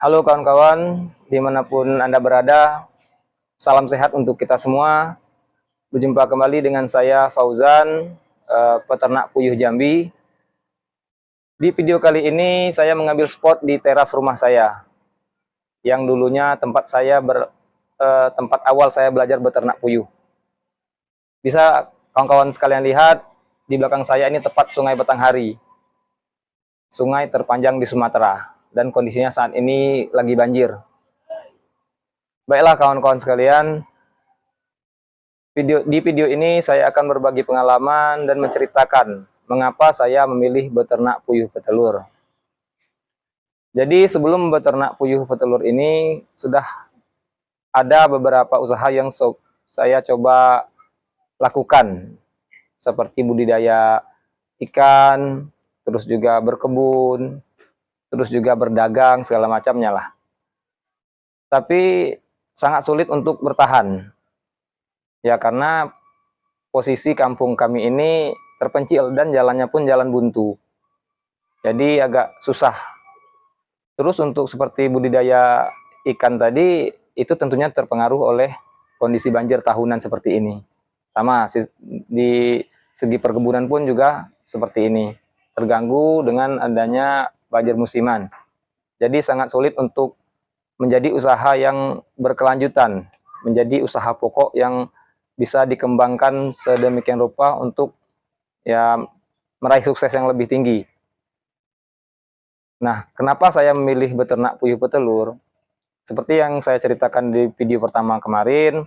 Halo kawan-kawan, dimanapun Anda berada, salam sehat untuk kita semua. Berjumpa kembali dengan saya Fauzan, peternak puyuh Jambi. Di video kali ini saya mengambil spot di teras rumah saya, yang dulunya tempat awal saya belajar beternak puyuh. Bisa kawan-kawan sekalian lihat, di belakang saya ini tepat Sungai Batanghari, sungai terpanjang di Sumatera, dan kondisinya saat ini lagi banjir. Baiklah kawan-kawan sekalian, di video ini saya akan berbagi pengalaman dan menceritakan mengapa saya memilih beternak puyuh petelur. Jadi sebelum beternak puyuh petelur ini sudah ada beberapa usaha yang saya coba lakukan, seperti budidaya ikan, terus juga berkebun, terus juga berdagang segala macamnya lah. Tapi sangat sulit untuk bertahan. Ya karena posisi kampung kami ini terpencil dan jalannya pun jalan buntu. Jadi agak susah. Terus untuk seperti budidaya ikan tadi, itu tentunya terpengaruh oleh kondisi banjir tahunan seperti ini. Sama di segi perkebunan pun juga seperti ini. Terganggu dengan adanya banjir musiman. Jadi sangat sulit untuk menjadi usaha yang berkelanjutan, menjadi usaha pokok yang bisa dikembangkan sedemikian rupa untuk ya meraih sukses yang lebih tinggi. Nah, kenapa saya memilih beternak puyuh petelur? Seperti yang saya ceritakan di video pertama kemarin,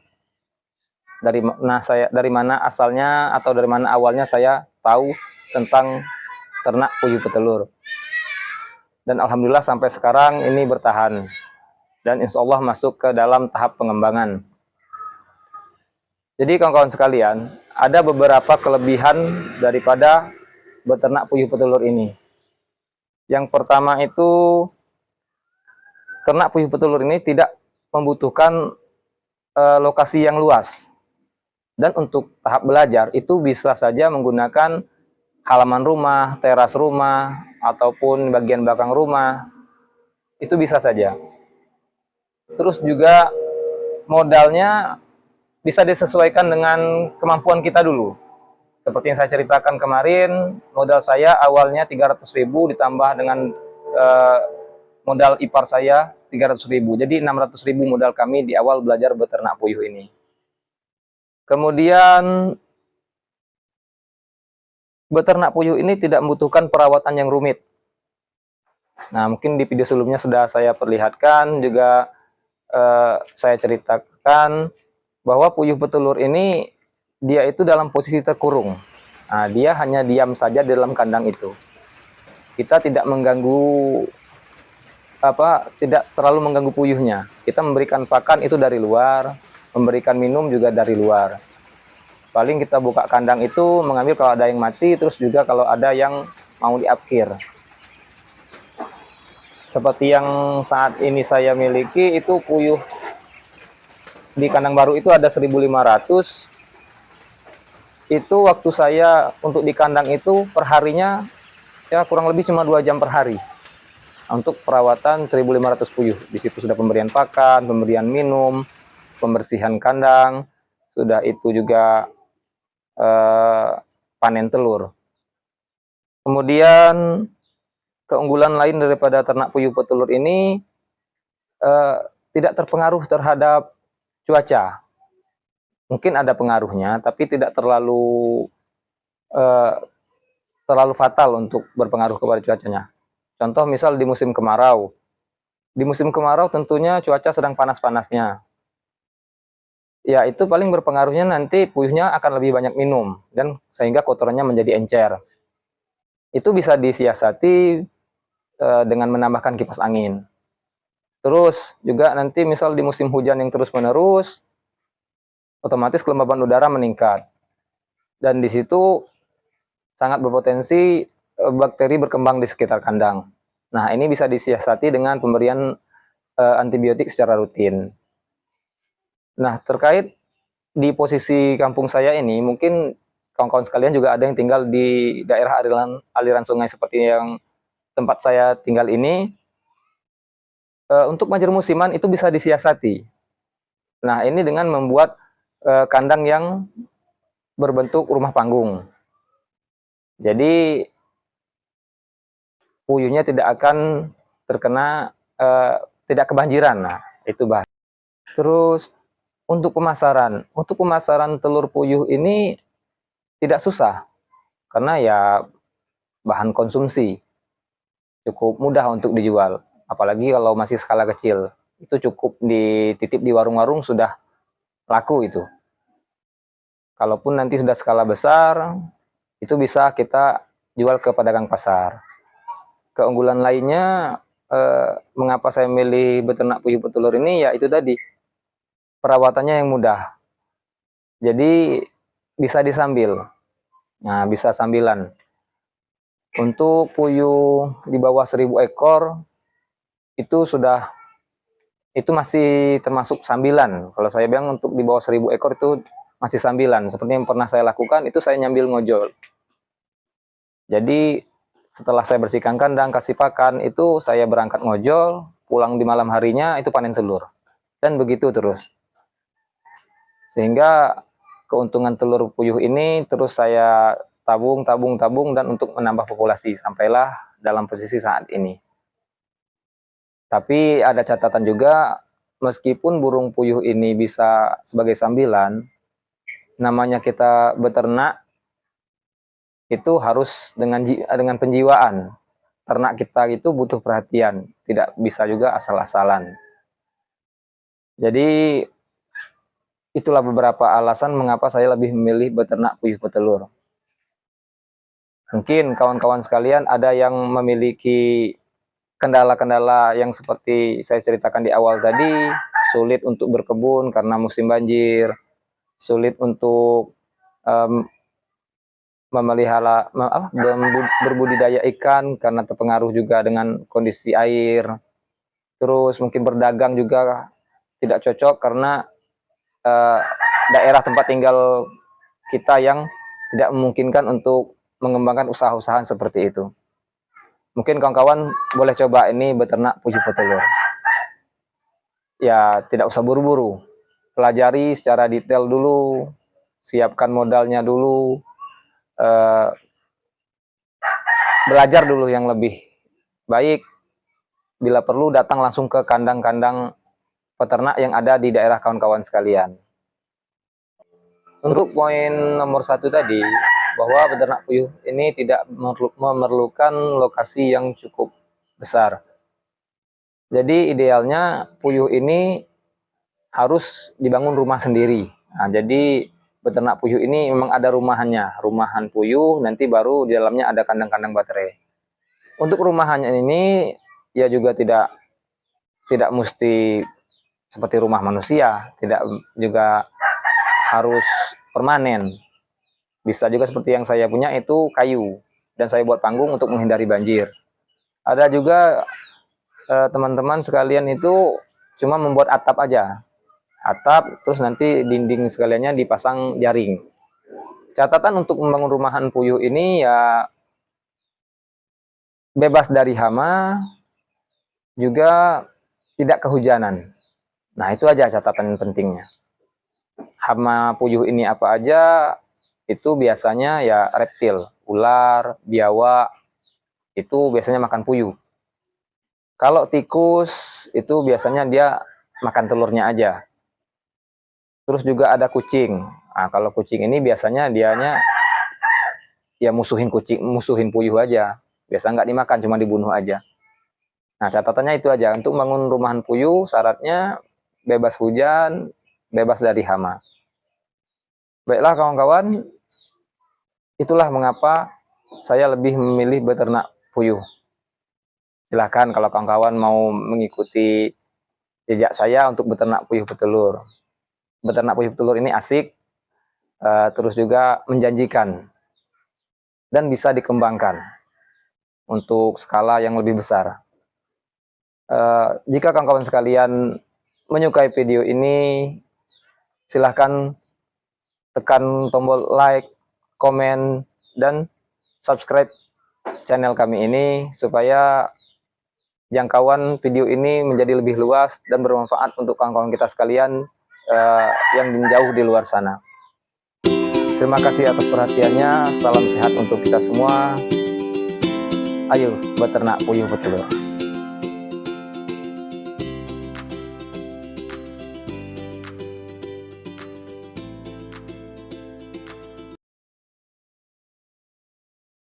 dari mana asalnya atau dari mana awalnya saya tahu tentang ternak puyuh petelur. Dan alhamdulillah sampai sekarang ini bertahan. Dan insya Allah masuk ke dalam tahap pengembangan. Jadi kawan-kawan sekalian, ada beberapa kelebihan daripada beternak puyuh petelur ini. Yang pertama itu, ternak puyuh petelur ini tidak membutuhkan lokasi yang luas. Dan untuk tahap belajar itu bisa saja menggunakan halaman rumah, teras rumah, ataupun bagian belakang rumah. Itu bisa saja. Terus juga modalnya bisa disesuaikan dengan kemampuan kita dulu. Seperti yang saya ceritakan kemarin, modal saya awalnya 300.000 ditambah dengan eh, modal ipar saya 300.000. Jadi 600.000 modal kami di awal belajar beternak puyuh ini. Kemudian beternak puyuh ini tidak membutuhkan perawatan yang rumit. Nah, mungkin di video sebelumnya sudah saya perlihatkan, juga saya ceritakan bahwa puyuh petelur ini dia itu dalam posisi terkurung. Nah, dia hanya diam saja di dalam kandang itu. Kita tidak mengganggu tidak terlalu mengganggu puyuhnya. Kita memberikan pakan itu dari luar, memberikan minum juga dari luar. Paling kita buka kandang itu mengambil kalau ada yang mati, terus juga kalau ada yang mau diapkir. Seperti yang saat ini saya miliki, itu puyuh di kandang baru itu ada 1.500. Itu waktu saya untuk di kandang itu perharinya ya kurang lebih cuma 2 jam per hari. Untuk perawatan 1.500 puyuh. Di situ sudah pemberian pakan, pemberian minum, pembersihan kandang, sudah itu juga panen telur. Kemudian keunggulan lain daripada ternak puyuh petelur ini tidak terpengaruh terhadap cuaca. Mungkin ada pengaruhnya, tapi tidak eh, terlalu fatal untuk berpengaruh kepada cuacanya. Contoh misal di musim kemarau. Di musim kemarau tentunya cuaca sedang panas-panasnya. Ya itu paling berpengaruhnya nanti puyuhnya akan lebih banyak minum dan sehingga kotorannya menjadi encer. Itu bisa disiasati dengan menambahkan kipas angin. Terus juga nanti misal di musim hujan yang terus-menerus, otomatis kelembaban udara meningkat. Dan di situ sangat berpotensi bakteri berkembang di sekitar kandang. Nah, ini bisa disiasati dengan pemberian antibiotik secara rutin. Nah, terkait di posisi kampung saya ini, mungkin kawan-kawan sekalian juga ada yang tinggal di daerah aliran sungai seperti yang tempat saya tinggal ini. Untuk banjir musiman itu bisa disiasati. Nah, ini dengan membuat kandang yang berbentuk rumah panggung. Jadi puyuhnya tidak akan terkena tidak kebanjiran. Nah, itu bahas. Terus untuk pemasaran telur puyuh ini tidak susah karena ya bahan konsumsi cukup mudah untuk dijual. Apalagi kalau masih skala kecil, itu cukup dititip di warung-warung sudah laku itu. Kalaupun nanti sudah skala besar, itu bisa kita jual ke pedagang pasar. Keunggulan lainnya, mengapa saya milih beternak puyuh petelur ini, ya itu tadi, perawatannya yang mudah. Jadi bisa disambil. Nah, bisa sambilan. Untuk puyuh di bawah 1.000 ekor, itu masih termasuk sambilan. Kalau saya bilang untuk di bawah 1.000 ekor itu masih sambilan. Seperti yang pernah saya lakukan, itu saya nyambil ngojol. Jadi setelah saya bersihkan kandang, kasih pakan, itu saya berangkat ngojol, pulang di malam harinya itu panen telur. Dan begitu terus. Sehingga keuntungan telur puyuh ini terus saya tabung, dan untuk menambah populasi sampailah dalam posisi saat ini. Tapi ada catatan juga, meskipun burung puyuh ini bisa sebagai sambilan, namanya kita beternak itu harus dengan penjiwaan. Ternak kita itu butuh perhatian, tidak bisa juga asal-asalan. Jadi itulah beberapa alasan mengapa saya lebih memilih beternak puyuh petelur. Mungkin kawan-kawan sekalian ada yang memiliki kendala-kendala yang seperti saya ceritakan di awal tadi, sulit untuk berkebun karena musim banjir, sulit untuk memelihara berbudidaya ikan karena terpengaruh juga dengan kondisi air. Terus mungkin berdagang juga tidak cocok karena eh, daerah tempat tinggal kita yang tidak memungkinkan untuk mengembangkan usaha-usahaan seperti itu. Mungkin kawan-kawan boleh coba ini beternak puyuh petelur. Ya tidak usah buru-buru, pelajari secara detail dulu, siapkan modalnya dulu, eh, belajar dulu yang lebih baik. Bila perlu datang langsung ke kandang-kandang peternak yang ada di daerah kawan-kawan sekalian. Untuk poin nomor 1 tadi, bahwa beternak puyuh ini tidak memerlukan lokasi yang cukup besar. Jadi idealnya puyuh ini harus dibangun rumah sendiri. Nah, jadi beternak puyuh ini memang ada rumahannya, rumahan puyuh, nanti baru di dalamnya ada kandang-kandang baterai. Untuk rumahannya ini ya juga tidak mesti seperti rumah manusia, tidak juga harus permanen. Bisa juga seperti yang saya punya itu kayu, dan saya buat panggung untuk menghindari banjir. Ada juga teman-teman sekalian itu cuma membuat atap aja, atap terus nanti dinding sekaliannya dipasang jaring. Catatan untuk membangun rumahan puyuh ini ya bebas dari hama, juga tidak kehujanan. Nah itu aja catatan pentingnya. Hama puyuh ini apa aja, itu biasanya ya reptil, ular, biawak, itu biasanya makan puyuh. Kalau tikus itu biasanya dia makan telurnya aja. Terus juga ada kucing. Nah, kalau kucing ini biasanya dianya ya musuhin puyuh aja. Biasa nggak dimakan, cuma dibunuh aja. Nah, catatannya itu aja. Untuk bangun rumahan puyuh, syaratnya bebas hujan, bebas dari hama. Baiklah kawan-kawan, itulah mengapa saya lebih memilih beternak puyuh. Silahkan kalau kawan-kawan mau mengikuti jejak saya untuk beternak puyuh petelur. Beternak puyuh petelur ini asik, terus juga menjanjikan, dan bisa dikembangkan untuk skala yang lebih besar. Jika kawan-kawan sekalian menyukai video ini, silahkan tekan tombol like, komen, dan subscribe channel kami ini supaya jangkauan video ini menjadi lebih luas dan bermanfaat untuk kawan-kawan kita sekalian yang jauh di luar sana. Terima kasih atas perhatiannya. Salam sehat untuk kita semua. Ayo beternak puyuh petelur.